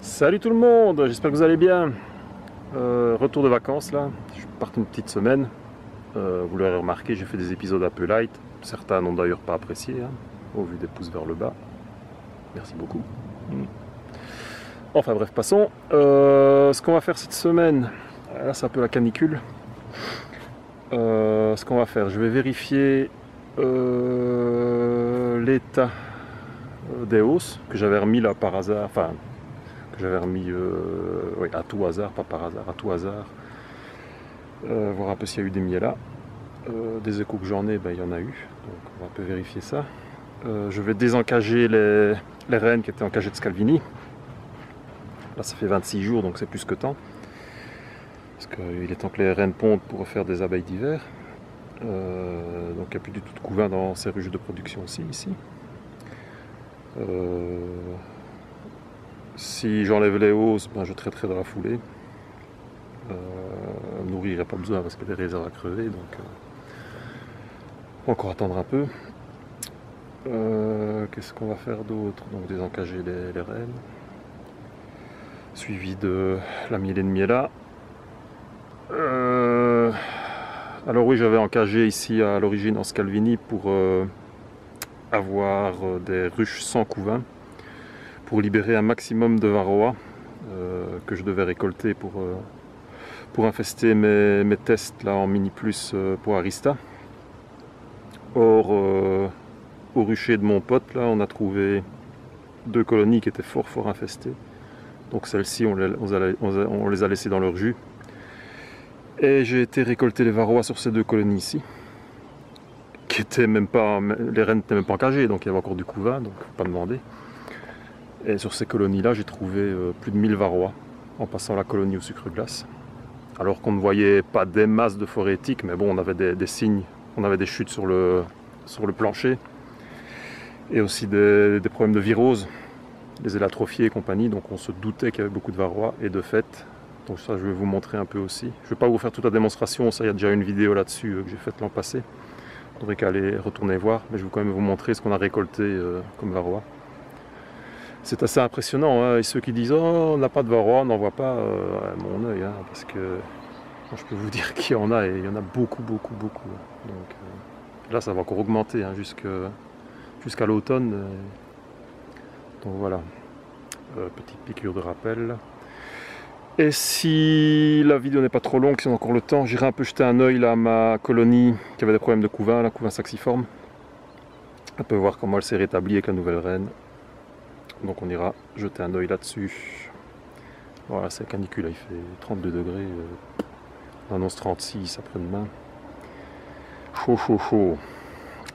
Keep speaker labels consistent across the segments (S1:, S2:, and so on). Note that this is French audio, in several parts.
S1: Salut tout le monde, j'espère que vous allez bien. Retour de vacances là, je pars une petite semaine. Vous l'aurez remarqué, j'ai fait des épisodes un peu light. Certains n'ont d'ailleurs pas apprécié, hein, au vu des pouces vers le bas. Merci beaucoup. Enfin bref, passons. Ce qu'on va faire cette semaine, là c'est un peu la canicule. Ce qu'on va faire, je vais vérifier l'état des hausses que j'avais remis là par hasard. Enfin, j'avais remis oui, à tout hasard, pas par hasard, à tout hasard. Voir un peu s'il y a eu des miels là. Des échos que j'en ai, ben, il y en a eu. Donc on va un peu vérifier ça. Je vais désencager les rennes qui étaient encagées de Scalvini. Là ça fait 26 jours donc c'est plus que temps. Parce qu'il est temps que les rennes pondent pour faire des abeilles d'hiver. Donc il n'y a plus du tout de couvain dans ces ruches de production aussi ici. Si j'enlève les hausses, ben je traiterai dans la foulée. Nourrir, il n'y a pas besoin parce que les réserves à crever, donc encore attendre un peu. Qu'est-ce qu'on va faire d'autre? Donc désencager les rennes, suivi de la mielée de miela. Alors oui, j'avais encagé ici à l'origine en Scalvini pour avoir des ruches sans couvain, pour libérer un maximum de varroa que je devais récolter pour infester mes tests là en mini plus pour Arista. Or, au rucher de mon pote, là, on a trouvé 2 colonies qui étaient fort infestées. Donc celles-ci, on les a laissées dans leur jus. Et j'ai été récolter les varroas sur ces 2 colonies ici, qui étaient même pas, les rennes n'étaient même pas encagées, donc il y avait encore du couvain, donc faut pas demander. Et sur ces colonies-là, j'ai trouvé plus de 1000 varrois en passant la colonie au sucre glace. Alors qu'on ne voyait pas des masses de phorétiques, mais bon, on avait des signes, on avait des chutes sur le plancher. Et aussi des problèmes de virose, des élatrophies et compagnie, donc on se doutait qu'il y avait beaucoup de varrois, et de fait, donc ça je vais vous montrer un peu aussi. Je ne vais pas vous faire toute la démonstration, ça il y a déjà une vidéo là-dessus que j'ai faite l'an passé, il faudrait qu'à aller retourner voir, mais je vais quand même vous montrer ce qu'on a récolté comme varrois. C'est assez impressionnant, hein, et ceux qui disent « Oh, on n'a pas de varrois, on n'en voit pas à mon œil, hein, parce que moi, je peux vous dire qu'il y en a, et il y en a beaucoup. Donc là ça va encore augmenter hein, jusqu'à l'automne. Donc voilà, petite piqûre de rappel. Et si la vidéo n'est pas trop longue, si on a encore le temps, j'irai un peu jeter un oeil là à ma colonie qui avait des problèmes de couvain, la couvain saxiforme. On peut voir comment elle s'est rétablie avec la nouvelle reine. Donc on ira jeter un oeil là-dessus. Voilà, c'est canicule, il fait 32 degrés. On annonce 36 après-demain. Chaud.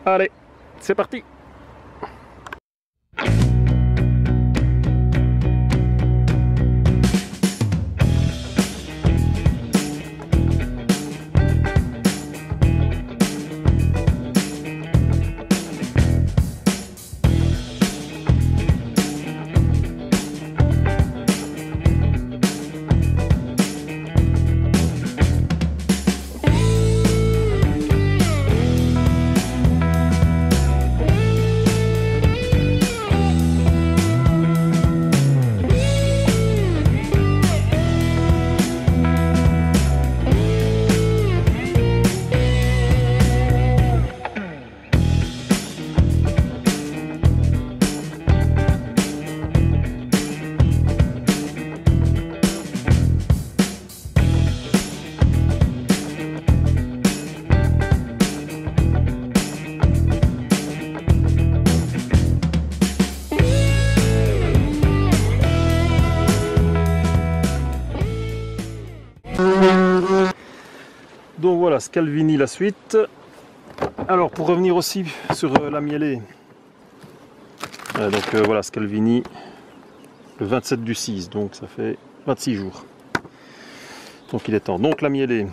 S1: Allez, c'est parti! Donc voilà, Scalvini la suite. Alors pour revenir aussi sur la mielée, donc voilà Scalvini le 27 du 6, donc ça fait 26 jours. Donc il est temps. Donc la mielée,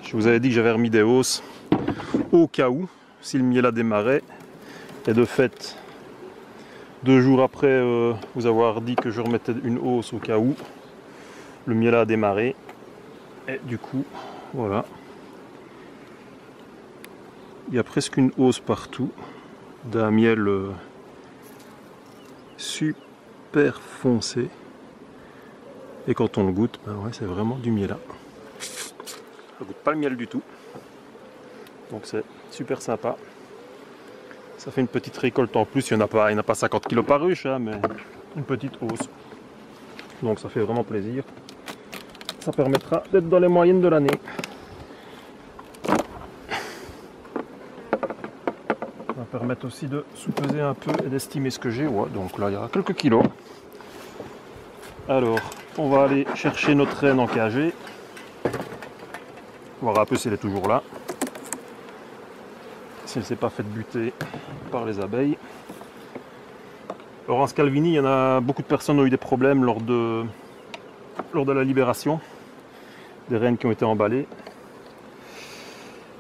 S1: je vous avais dit que j'avais remis des hausses au cas où, si le miel démarrait. Et de fait, 2 jours après vous avoir dit que je remettais une hausse au cas où, le miel a démarré. Et du coup, voilà. Il y a presque une hausse partout d'un miel super foncé. Et quand on le goûte, ben ouais, c'est vraiment du miel là. Ça goûte pas le miel du tout. Donc c'est super sympa. Ça fait une petite récolte en plus. Il n'y en a pas 50 kg par ruche, hein, mais une petite hausse. Donc ça fait vraiment plaisir. Ça permettra d'être dans les moyennes de l'année. Ça va permettre aussi de sous-peser un peu et d'estimer ce que j'ai. Ouais, donc là, il y aura quelques kilos. Alors, on va aller chercher notre reine encagée. Voir un peu si elle est toujours là. Si elle ne s'est pas faite buter par les abeilles. Alors en Scalvini, il y en a beaucoup de personnes ont eu des problèmes lors de la libération. Des reines qui ont été emballées.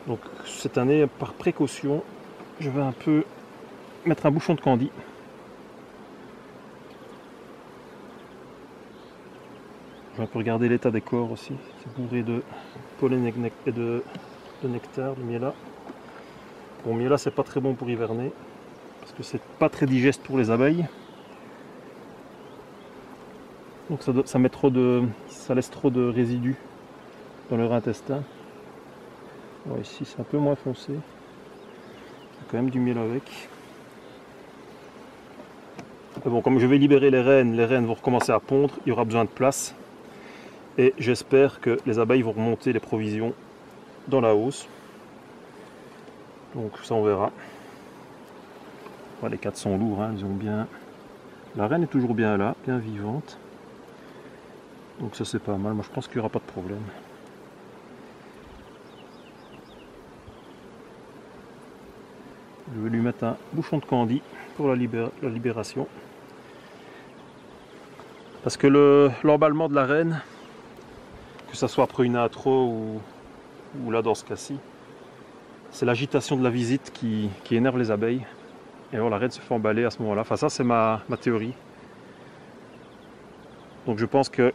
S1: Donc cette année, par précaution, je vais un peu mettre un bouchon de candy. Je vais un peu regarder l'état des corps aussi. C'est bourré de pollen et de nectar, de miel là. Bon, miel là, c'est pas très bon pour hiverner parce que c'est pas très digeste pour les abeilles. Donc ça laisse trop de résidus dans leur intestin. Ouais, ici c'est un peu moins foncé. Il y a quand même du miel avec. Et bon, comme je vais libérer les reines vont recommencer à pondre, il y aura besoin de place. Et j'espère que les abeilles vont remonter les provisions dans la hausse. Donc ça on verra. Ouais, les 4 sont lourds, hein, ils ont bien. La reine est toujours bien là, bien vivante. Donc ça c'est pas mal, moi je pense qu'il n'y aura pas de problème. Je vais lui mettre un bouchon de candy pour la libération. Parce que l'emballement de la reine, que ce soit après une intro ou là dans ce cas-ci, c'est l'agitation de la visite qui énerve les abeilles. Et alors la reine se fait emballer à ce moment-là. Enfin ça c'est ma théorie. Donc je pense que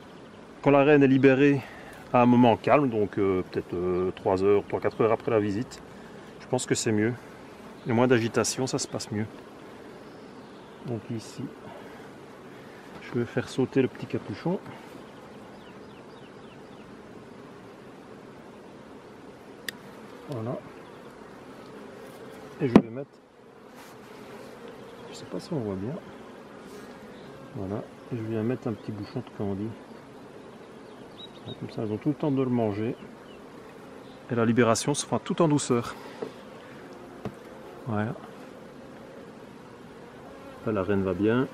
S1: quand la reine est libérée à un moment calme, donc peut-être 3-4 heures après la visite, je pense que c'est mieux. Il y a moins d'agitation, ça se passe mieux. Donc ici, je vais faire sauter le petit capuchon. Voilà. Et je vais mettre, je sais pas si on voit bien. Voilà. Et je viens mettre un petit bouchon de candy. Comme ça, elles ont tout le temps de le manger. Et la libération se fera tout en douceur. Voilà. Là, la reine va bien.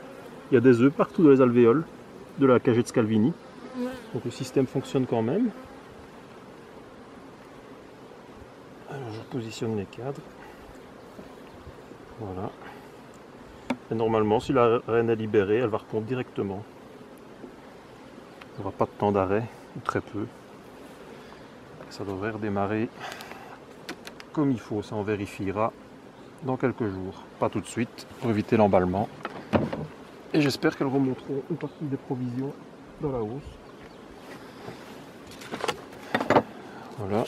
S1: Il y a des œufs partout dans les alvéoles de la cagette Scalvini. Donc le système fonctionne quand même. Alors je positionne les cadres. Voilà. Et normalement, si la reine est libérée, elle va répondre directement. Il n'y aura pas de temps d'arrêt, ou très peu. Ça devrait redémarrer comme il faut. Ça, on vérifiera dans quelques jours. Pas tout de suite, pour éviter l'emballement. Et j'espère qu'elles remonteront une partie des provisions dans la hausse. Voilà.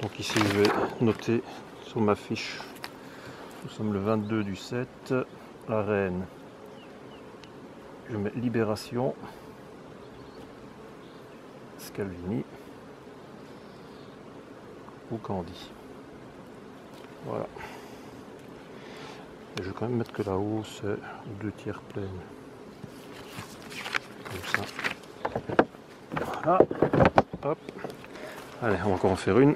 S1: Donc ici, je vais noter sur ma fiche. Nous sommes le 22 du 7. La reine. Je mets libération. Scalvini. Ou candy. Voilà. Et je vais quand même mettre que la hausse est 2/3 pleine. Comme ça. Voilà. Hop. Allez, on va encore en faire une.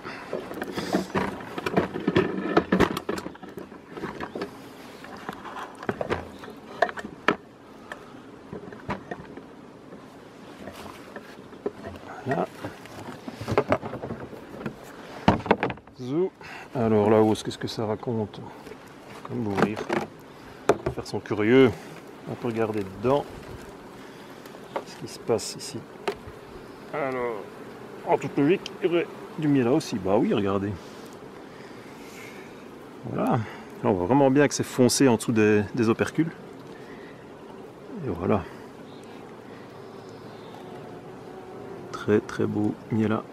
S1: Voilà. Zou. Alors la hausse, qu'est-ce que ça raconte? Comme mourir. Faire son curieux. On peut regarder dedans. Ce qui se passe ici. Alors, en toute logique, il y aurait du miel là aussi. Bah oui, regardez. Voilà. Là, on voit vraiment bien que c'est foncé en dessous des opercules. Et voilà. Très très beau miel là.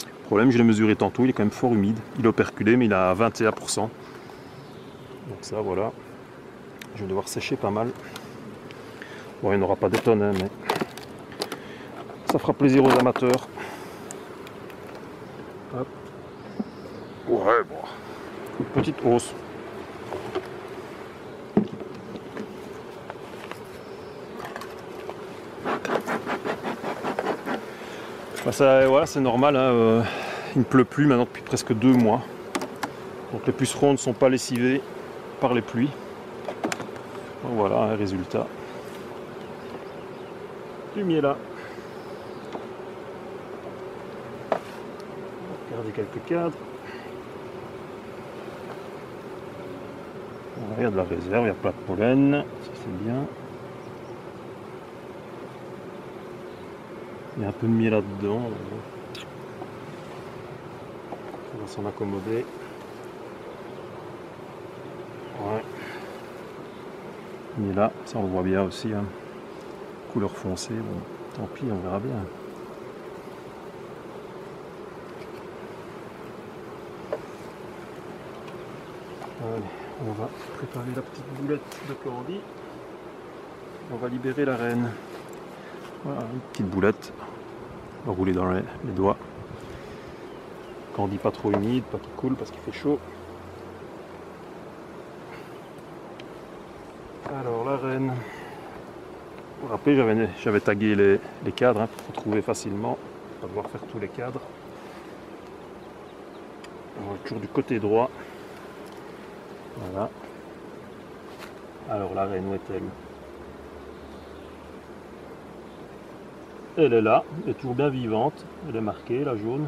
S1: Le problème, je l'ai mesuré tantôt, il est quand même fort humide. Il est operculé, mais il a 21%. Donc ça, voilà. Je vais devoir sécher pas mal. Bon, il n'y en aura pas des tonnes, hein, mais ça fera plaisir aux amateurs. Hop. Ouais, bon. Une petite hausse. Bah ça, voilà, c'est normal, hein, il ne pleut plus maintenant depuis presque 2 mois. Donc les pucerons ne sont pas lessivés par les pluies. Donc voilà un résultat du miel là. Regardez quelques cadres. Voilà, il y a de la réserve, il y a pas de pollen, ça c'est bien. Il y a un peu de miel là-dedans. On va s'en accommoder. Ouais. Mais là, ça on le voit bien aussi. Hein. Couleur foncée, bon, tant pis, on verra bien. Allez, on va préparer la petite boulette de Candy. On va libérer la reine. Voilà, une petite boulette. On va rouler dans les doigts. Candy pas trop humide, pas qui coule parce qu'il fait chaud. Alors la reine. Vous vous rappelez, j'avais tagué les cadres hein, pour retrouver facilement. Pas devoir faire tous les cadres. On va toujours du côté droit. Voilà. Alors la reine, où est-elle? Elle est là, elle est toujours bien vivante. Elle est marquée, la jaune.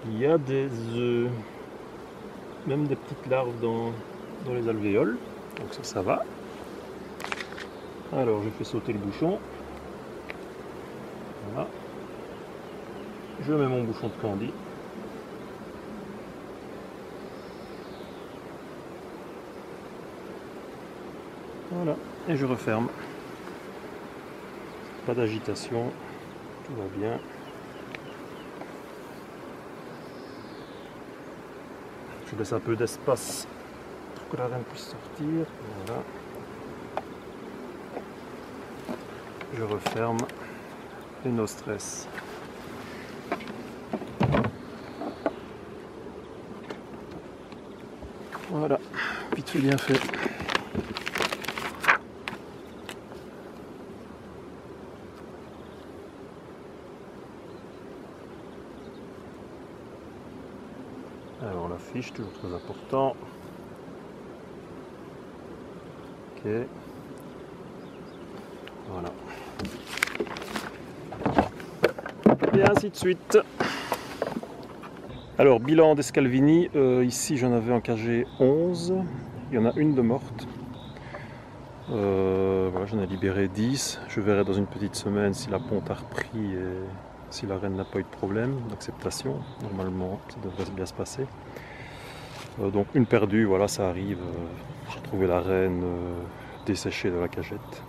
S1: Il y a des œufs, même des petites larves dans les alvéoles. Donc ça va. Alors je fais sauter le bouchon. Voilà. Je mets mon bouchon de Candy. Voilà. Et je referme. Pas d'agitation. Tout va bien. Je laisse un peu d'espace pour que la reine puisse sortir. Voilà. Je referme et no stress. Voilà, vite fait bien fait. Alors la fiche, toujours très important. Ok. Voilà. Et ainsi de suite. Alors bilan des Scalvini, ici j'en avais encagé 11. Il y en a une de morte. Voilà, j'en ai libéré 10. Je verrai dans une petite semaine si la ponte a repris et si la reine n'a pas eu de problème d'acceptation. Normalement, ça devrait bien se passer. Donc une perdue, voilà, ça arrive. J'ai trouvé la reine desséchée de la cagette.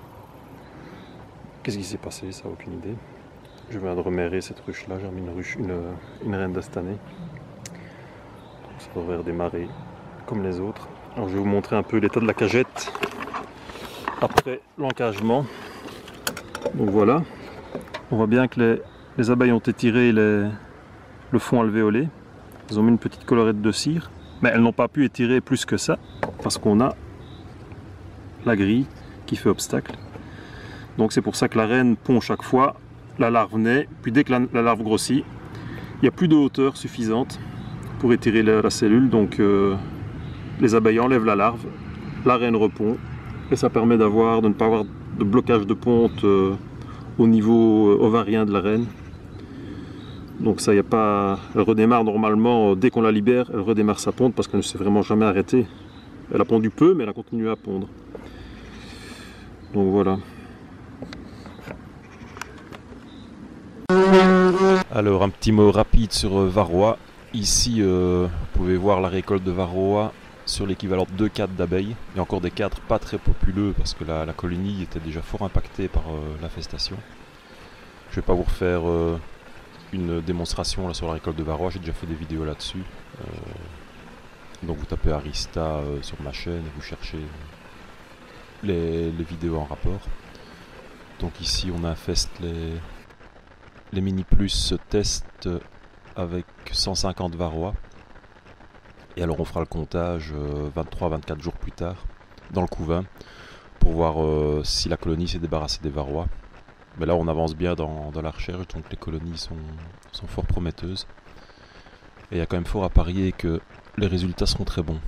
S1: Qu'est-ce qui s'est passé? Ça, aucune idée. Je viens de remérer cette ruche-là. J'ai remis une reine de cette année. Donc ça devrait redémarrer comme les autres. Alors je vais vous montrer un peu l'état de la cagette après l'encagement. Donc voilà. On voit bien que les abeilles ont étiré le fond alvéolé. Elles ont mis une petite collerette de cire. Mais elles n'ont pas pu étirer plus que ça. Parce qu'on a la grille qui fait obstacle. Donc c'est pour ça que la reine pond chaque fois, la larve naît, puis dès que la larve grossit, il n'y a plus de hauteur suffisante pour étirer la cellule, donc les abeilles enlèvent la larve, la reine repond, et ça permet de ne pas avoir de blocage de ponte au niveau ovarien de la reine. Donc ça, y a pas, elle redémarre normalement, dès qu'on la libère, elle redémarre sa ponte parce qu'elle ne s'est vraiment jamais arrêtée. Elle a pondu peu, mais elle a continué à pondre. Donc voilà. Alors un petit mot rapide sur Varroa. Ici vous pouvez voir la récolte de Varroa sur l'équivalent de 2 cadres d'abeilles. Il y a encore des cadres pas très populeux parce que la colonie était déjà fort impactée par l'infestation. Je vais pas vous refaire une démonstration là, sur la récolte de Varroa, j'ai déjà fait des vidéos là-dessus. Donc vous tapez Arista sur ma chaîne et vous cherchez
S2: les vidéos en rapport. Donc ici on infeste les Mini Plus se testent avec 150 varroa. Et alors on fera le comptage 23-24 jours plus tard dans le couvain pour voir si la colonie s'est débarrassée des varroa. Mais là on avance bien dans la recherche, donc les colonies sont fort prometteuses. Et il y a quand même fort à parier que les résultats seront très bons.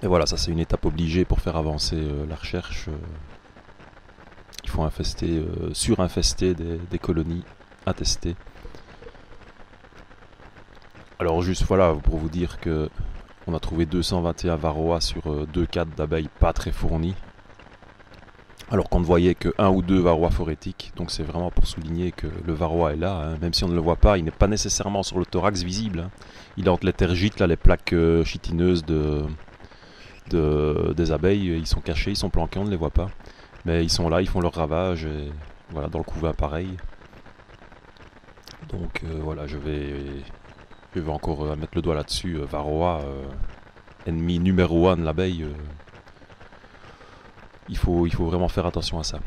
S2: Et voilà, ça c'est une étape obligée pour faire avancer la recherche. Il faut surinfester des colonies à tester. Alors juste voilà, pour vous dire que on a trouvé 221 varroa sur 2 cadres d'abeilles pas très fournis. Alors qu'on ne voyait que 1 ou 2 varroa phorétiques, donc c'est vraiment pour souligner que le varroa est là, hein. Même si on ne le voit pas, il n'est pas nécessairement sur le thorax visible, hein. Il est entre les tergites, là, les plaques chitineuses des abeilles, ils sont cachés, ils sont planqués, on ne les voit pas. Mais ils sont là, ils font leur ravage, et voilà, dans le couvain pareil. Donc voilà, je vais encore mettre le doigt là-dessus, varroa, ennemi numéro 1 de l'abeille. Il faut vraiment faire attention à ça.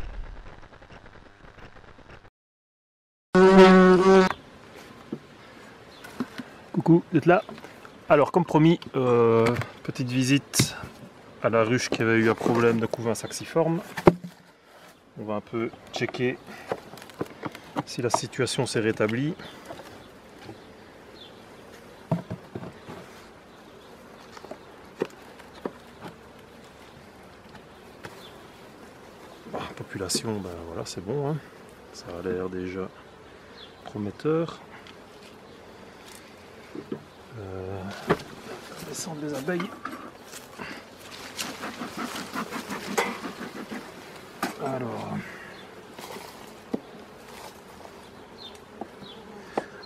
S1: Coucou, vous êtes là? Alors comme promis, petite visite à la ruche qui avait eu un problème de couvain saxiforme. On va un peu checker si la situation s'est rétablie. Population, ben voilà, c'est bon, hein. Ça a l'air déjà prometteur. Descendre les abeilles. Alors,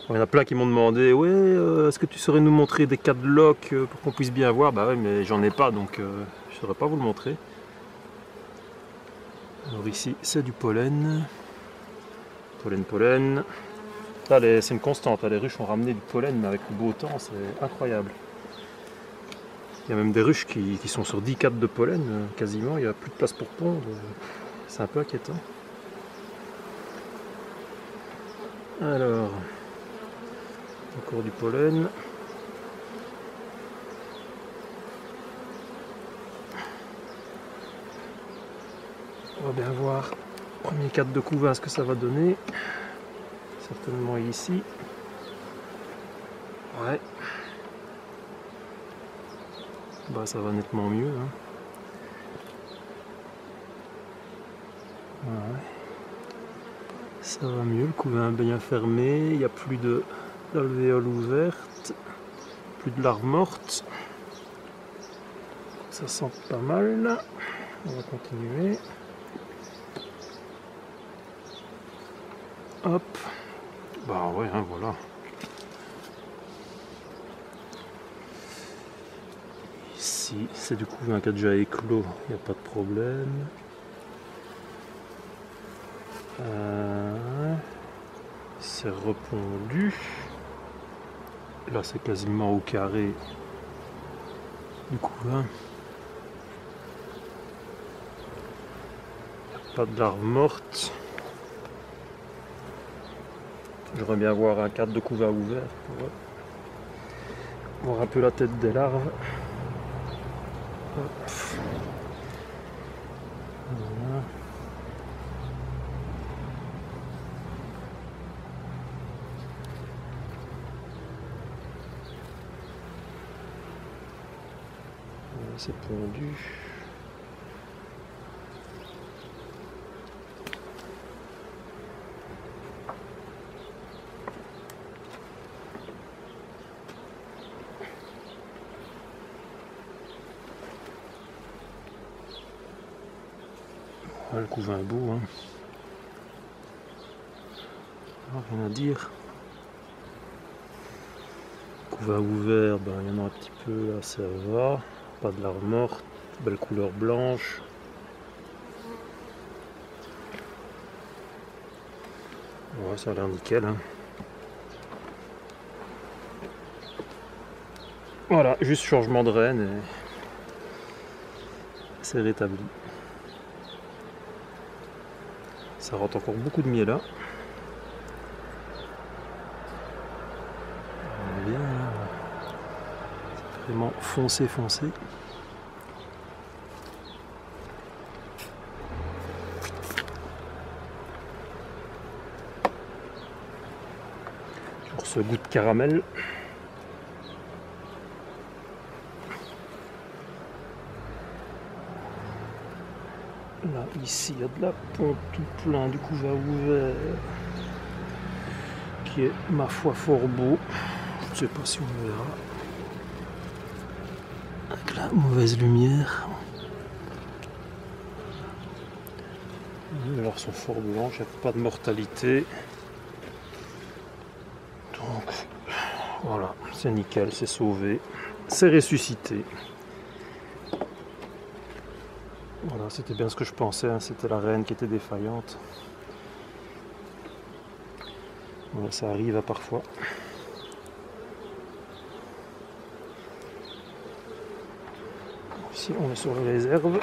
S1: il y en a plein qui m'ont demandé, ouais, est-ce que tu saurais nous montrer des cadlocks pour qu'on puisse bien voir? Bah ouais, mais j'en ai pas, donc je ne saurais pas vous le montrer. Alors ici, c'est du pollen. Pollen. Là, c'est une constante, là, les ruches ont ramené du pollen, mais avec le beau temps, c'est incroyable. Il y a même des ruches qui sont sur 10 cadres de pollen, quasiment, il n'y a plus de place pour pondre. C'est un peu inquiétant. Alors, encore du pollen. On va bien voir, premier cadre de couvain, ce que ça va donner. Certainement ici. Ouais. Bah ça va nettement mieux, hein. Ouais. Ça va mieux, le couvain bien fermé, il n'y a plus d'alvéoles ouvertes, plus de larves mortes. Ça sent pas mal. On va continuer. Hop. Bah ouais, hein, voilà. Ici, c'est du couvain qui a déjà éclos, il n'y a pas de problème. C'est repondu. Là, c'est quasiment au carré du couvain. Il n'y a pas de larves mortes. J'aimerais bien voir un cadre de couvain ouvert pour voir un peu la tête des larves. Hop. Voilà. Voilà, c'est pondu. Le couvain est beau, hein. Rien à dire. Couvain ouvert, ben, il y en a un petit peu là, ça va. Pas de larves mortes, belle couleur blanche. Ouais, ça a l'air nickel, hein. Voilà, juste changement de reine et s'est rétabli. Ça rentre encore beaucoup de miel là. Bien, c'est vraiment foncé. Toujours ce goût de caramel. Là, ici, il y a de la pompe tout plein du couvercle ouvert qui est, ma foi, fort beau. Je ne sais pas si on verra avec la mauvaise lumière. Alors, ils sont fort blancs, il n'y a pas de mortalité. Donc, voilà, c'est nickel, c'est sauvé, c'est ressuscité. Voilà, c'était bien ce que je pensais, hein, c'était la reine qui était défaillante. Voilà, ça arrive à parfois. Ici, on est sur les réserves.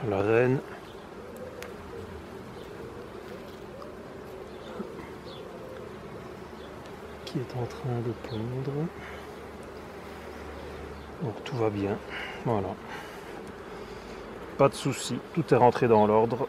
S1: La reine. Qui est en train de pondre. Donc tout va bien, voilà. Pas de souci, tout est rentré dans l'ordre.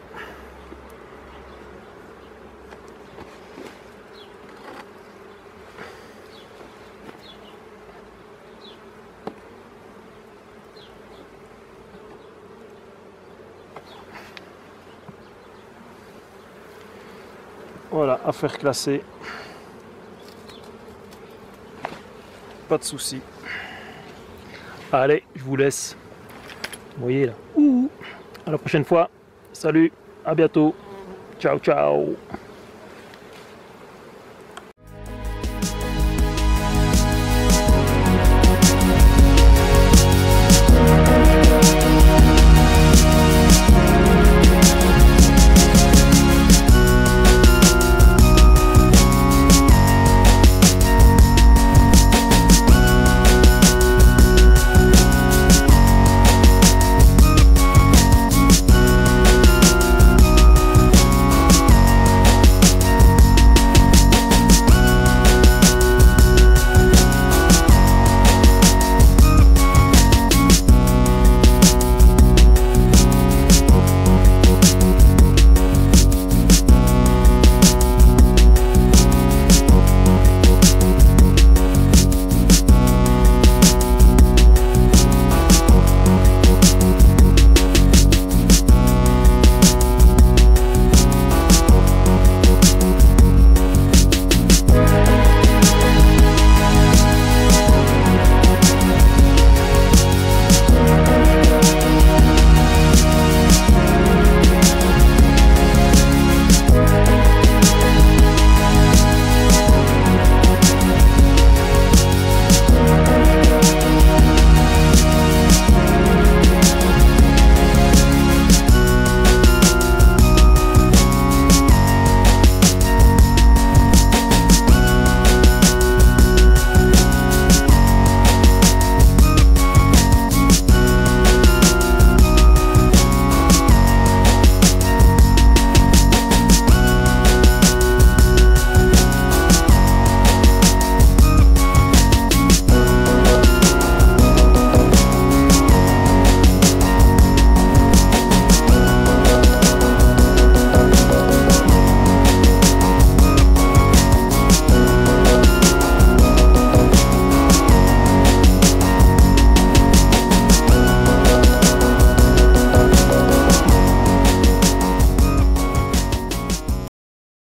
S1: Voilà, affaire classée. Pas de souci. Allez, je vous laisse. Vous voyez là. À la prochaine fois. Salut, à bientôt. Ciao, ciao.